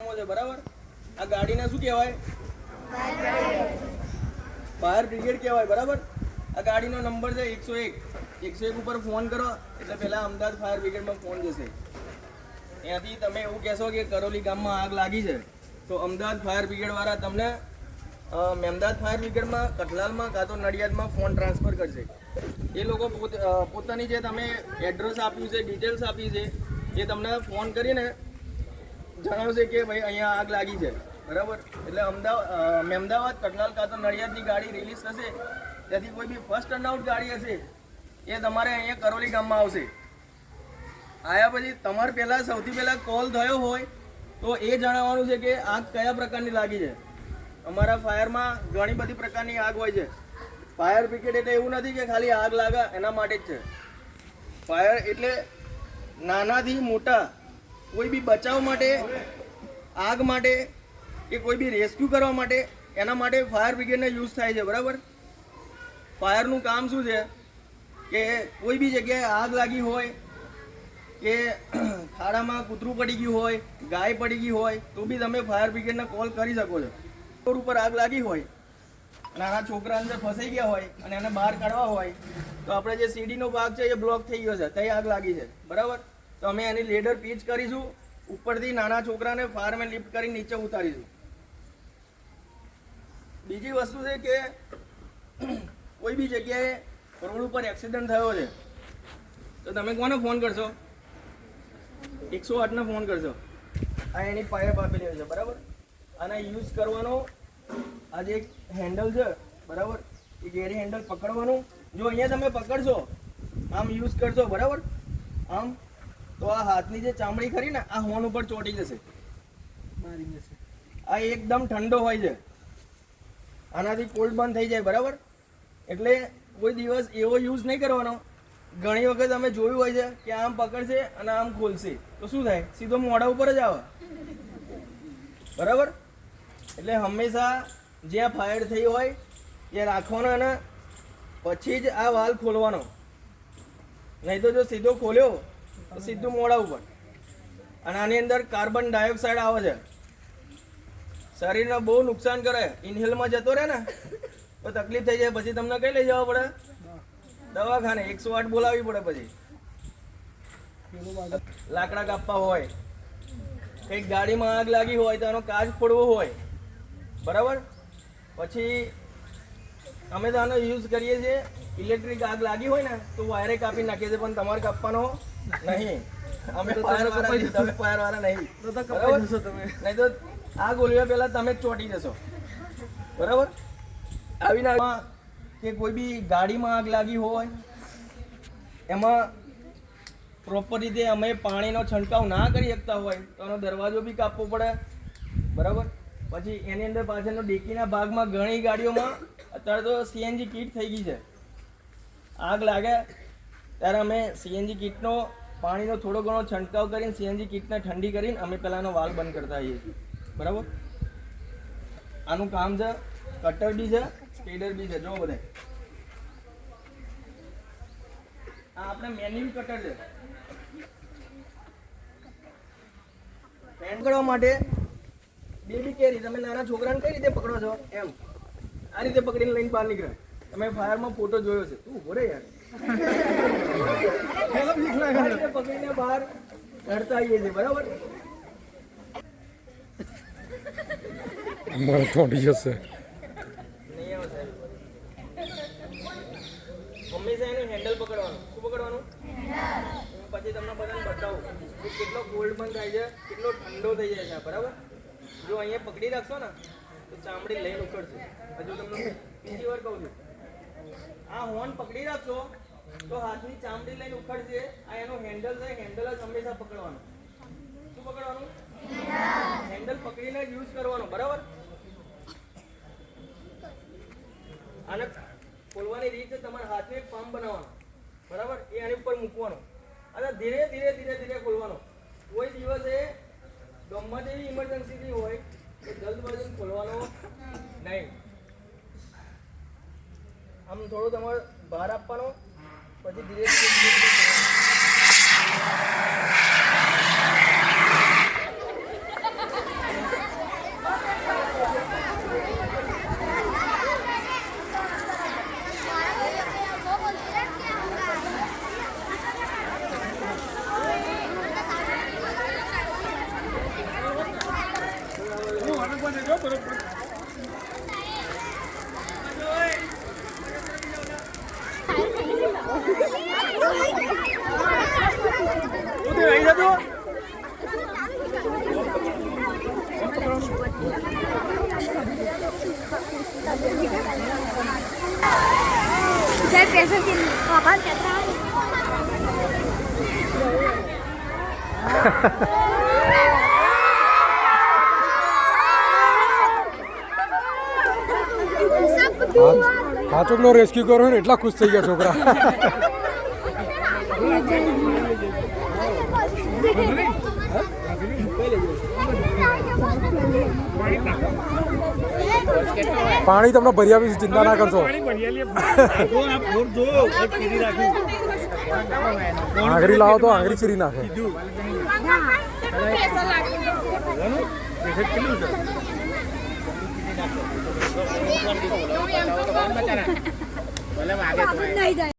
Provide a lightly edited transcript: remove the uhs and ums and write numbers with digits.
બરાબર. આ ગાડીને શું કહેવાય? ફાયર બ્રિગેડ કહેવાય. બરાબર. આ ગાડીનો નંબર છે 101. 101 ઉપર ફોન કરો એટલે પહેલાં અમદાવાદ ફાયર બ્રિગેડમાં ફોન જશે. ત્યાંથી તમે એવું કહેશો કે કરોલી ગામમાં આગ લાગી છે તો અમદાવાદ ફાયર બ્રિગેડવાળા તમને અમદાવાદ ફાયર બ્રિગેડમાં કઠલાલમાં કાં તો નડિયાદમાં ફોન ટ્રાન્સફર કરશે. એ લોકો પોતાની જે તમે એડ્રેસ આપ્યું છે, ડિટેલ્સ આપી છે, એ તમને ફોન કરીને જણાવશે કે ભાઈ અહીંયા આગ લાગી છે. બરાબર. એટલે અમદાવાદ કઠલાલ કાં તો નડિયાદની ગાડી રિલીઝ થશે ત્યાંથી કોઈ બી ફર્સ્ટ ટર્નઆઉટ ગાડી હશે એ તમારે અહીંયા કરોલી ગામમાં આવશે. આવ્યા પછી તમારે પહેલાં સૌથી પહેલાં કોલ થયો હોય તો એ જણાવવાનું છે કે આગ કયા પ્રકારની લાગી છે. અમારા ફાયરમાં ઘણી બધી પ્રકારની આગ હોય છે. ફાયર બ્રિગેડ એટલે એવું નથી કે ખાલી આગ લાગે એના માટે જ છે. ફાયર એટલે નાનાથી મોટા કોઈ બી બચાવ માટે, આગ માટે કે કોઈ બી રેસ્ક્યુ કરવા માટે, એના માટે ફાયર બ્રિગેડને યુઝ થાય છે. બરાબર. ફાયરનું કામ શું છે કે કોઈ બી જગ્યાએ આગ લાગી હોય કે ખાડામાં કૂતરું પડી ગયું હોય, ગાય પડી ગઈ હોય તો બી તમે ફાયર બ્રિગેડને કોલ કરી શકો છો. રોડ ઉપર આગ લાગી હોય, નાના છોકરા અંદર ફસાઈ ગયા હોય અને એને બહાર કાઢવા હોય તો આપણે જે સીડીનો ભાગ છે એ બ્લોક થઈ ગયો છે, ત્યાં આગ લાગી છે. બરાબર. તો અમે એની લેડર પીચ કરીશું, ઉપરથી નાના છોકરાને ફાયરમેન લિફ્ટ કરી નીચે ઉતારીશું. બીજી વસ્તુ છે કે કોઈ બી જગ્યાએ રોડ ઉપર એક્સિડન્ટ થયો છે તો તમે કોને ફોન કરશો? 108ને ફોન કરશો. આ એની પાઇપ આપેલી છે. બરાબર. આને યુઝ કરવાનો આ જે હેન્ડલ છે, બરાબર, એ ગેરી હેન્ડલ પકડવાનું. જો અહીંયા તમે પકડશો, આમ યુઝ કરશો, બરાબર, આમ, તો આ હાથની જે ચામડી ખરી ને આ હોર્ન ઉપર ચોંટી જશે, મારી જશે. આ એકદમ ઠંડો હોય છે, આનાથી કોલ્ડ બંધ થઈ જાય. બરાબર. એટલે કોઈ દિવસ એવો યુઝ નહીં કરવાનો. ઘણી વખત અમે જોયું હોય છે કે આમ પકડશે અને આમ ખોલશે તો શું થાય? સીધો મોઢા ઉપર જ આવે. બરાબર. એટલે હંમેશા જ્યાં ફાયર થઈ હોય ત્યાં રાખવાનો અને પછી જ આ વાલ ખોલવાનો. નહીં તો જો સીધો ખોલ્યો તો સીધું મોઢા ઉપર. અને આની અંદર કાર્બન ડાયોક્સાઇડ આવે છે, શરીરને બહુ નુકસાન કરે. ઇન્હેલમાં જતો રહે ને તો તકલીફ થઈ જાય. પછી તમને કઈ લઈ જવા પડે? દવાખાને. 108 બોલાવવી પડે. પછી લાકડા કાપવા હોય, કંઈક ગાડીમાં આગ લાગી હોય તો એનો કાચ ફોડવો હોય, બરાબર, પછી અમે તો આનો યુઝ કરીએ છીએ. ઇલેક્ટ્રિક આગ લાગી હોય ને તો વાયરે કાપી નાખીએ છીએ, પણ તમારે કાપવાનો નહીં. અમે ફાયરવાળા નહીં. નહીં તો આગ ઓલવ્યા પહેલાં તમે જ ચોંટી જશો. બરાબર. આવીને કે કોઈ બી ગાડીમાં આગ લાગી હોય એમાં પ્રોપર રીતે અમે પાણીનો છંટકાવ ના કરી શકતા હોય તો એનો દરવાજો બી કાપવો પડે. બરાબર. પછી એની અંદર પાછળનો ડેકીના ભાગમાં ઘણી ગાડીઓમાં અત્યારે તો સીએનજી કીટ થઈ ગઈ છે. આગ લાગે ત્યારે અમે સીએનજી કીટનો પાણીનો થોડો ઘણો છંટકાવ કરીને સીએનજી કીટને ઠંડી કરીને અમે પહેલાંનો વાલ બંધ કરતા હોઈએ છીએ. બરાબર. આનું કામ છે. કટર બી છે, સ્પીડર બી છે. જો બધા આ આપણે મેન્યુઅલ કટર છે. પેન કરવા માટે બેબી કેરી તમે નાના છોકરાને કઈ રીતે પકડો છો? એમ આ રીતે પકડીને લઈને બહાર નીકળે. તમે ફાયરમાં ફોટો જોયો છે. તું બોલે યાર. પકડીને બહાર કાઢતા આવીએ છીએ. બરાબર. અમારે ચોંટી જશે. હંમેશા એનું હેન્ડલ પકડવાનું. શું પકડવાનું? પછી તમને બધાને બતાવું કે કેટલો કોલ્ડ બંધ થાય છે, કેટલો ઠંડો થઈ જાય છે. બરાબર. જો અહીંયા પકડી રાખશો ને તો ચામડી લઈને ઉકળશે. હજુ તમને બીજી વાર કહું છું, આ હોર્ન પકડી રાખશો તો હાથની ચામડી લઈને ઉખડશે. આ એનું હેન્ડલ છે, હેન્ડલ જ હંમેશા પકડવાનું. શું પકડવાનું? હેન્ડલ પકડીને જ યુઝ કરવાનું. બરાબર. આને ખોલવાની રીત તમારા હાથને એક પંપ બનાવવાનો. બરાબર. એ આની ઉપર મૂકવાનો અને ધીરે ધીરે ધીરે ધીરે ખોલવાનો. કોઈ દિવસે ગમે તેવી ઇમરજન્સી હોય તો જલ્દબાજી ખોલવાનો નહીં. આમ થોડું તમારે બહાર આપવાનો, પછી ધીરે ધીરે ધીરે ધીરે હાચોકનો રેસ્ક્યુ કર્યો ને એટલા ખુશ થઈ ગયા છોકરા. પાણી તમને ભરી આપીશું, ચિંતા ના કરશો. આંગળી લાવો તો આંગળી ચીરી નાખે. नहीं जाए